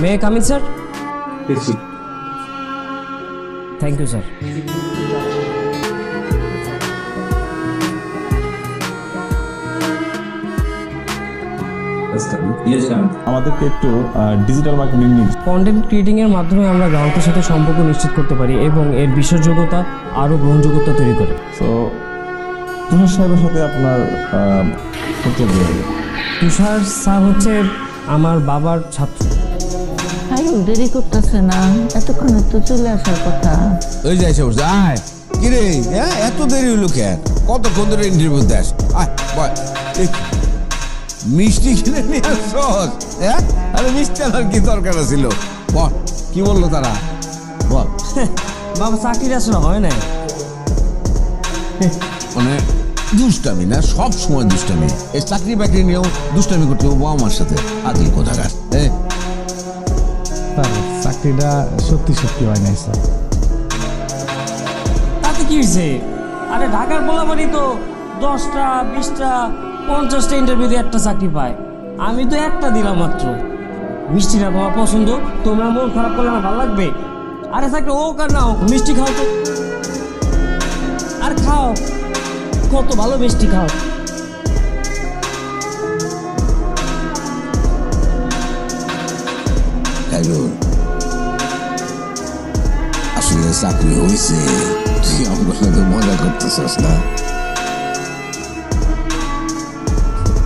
May I come in sir? Thank you sir. আমাদেরকে একটু digital marketing নিয়ে content creating এর মাধ্যমে আমরা গ্রাহকের সাথে সম্পর্ক নিশ্চিত করতে পারি এবং এর বিশ্বাসযোগ্যতা আরও গ্রহণযোগ্যতা তৈরি করে। তো তুষার সাহেবের সাথে আপনার পরিচয় দিয়ে দিল। তুষার স্যার হচ্ছে আমার বাবার ছাত্র। আরে দেরি করতেছে না, এতক্ষণে তো চলে আসার কথা। ওই যাই সে বসে আয় কিরে, হ্যাঁ এত দেরি হলো কেন? কতক্ষণ ধরে ইন্টারভিউ দেশ? আয় বয়, মিষ্টি কিনে নিয়ে আসছস? হ্যাঁ আরে মিষ্টি আনার কি দরকার ছিল? বল কি বললো তারা, বল। বাবা চাকরির আসলে হয় না। মানে দুষ্টামি না, সব সময় দুষ্টামি। এই চাকরি বাকরি নিয়েও দুষ্টামি করতে হবে আমার সাথে। আদিল কোথাকার। স্যার চাকরিটা সত্যি সত্যি হয় নাই স্যার। তাতে কি হয়েছে? আরে ঢাকার পোলাপানি তো 10টা 20টা 50টা ইন্টারভিউ দিয়ে একটা চাকরি পায়। আমি তো একটা দিলাম মাত্র। মিষ্টিটা তোমার পছন্দ, তোমরা মন খারাপ করলে আমার ভালো লাগবে? আরে চাকরি হোক আর না হোক মিষ্টি খাও তো। আর খাও, কত ভালো মিষ্টি খাও। আসলে চাকরি হয়েছে, তুই আমার সাথে মজা করতেছস না?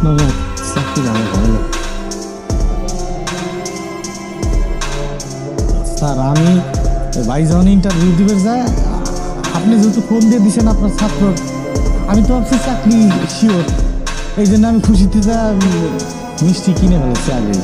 বাবা চাকরি আমার ভালো লাগে। স্যার আমি ভাই যখন ইন্টারভিউ দিবে যায়, আপনি যেহেতু ফোন দিয়ে দিয়েছেন আপনার ছাত্র, আমি তো ভাবছি চাকরি শিওর, এই জন্য আমি খুশিতে মিষ্টি কিনে ফেলেছি আগে।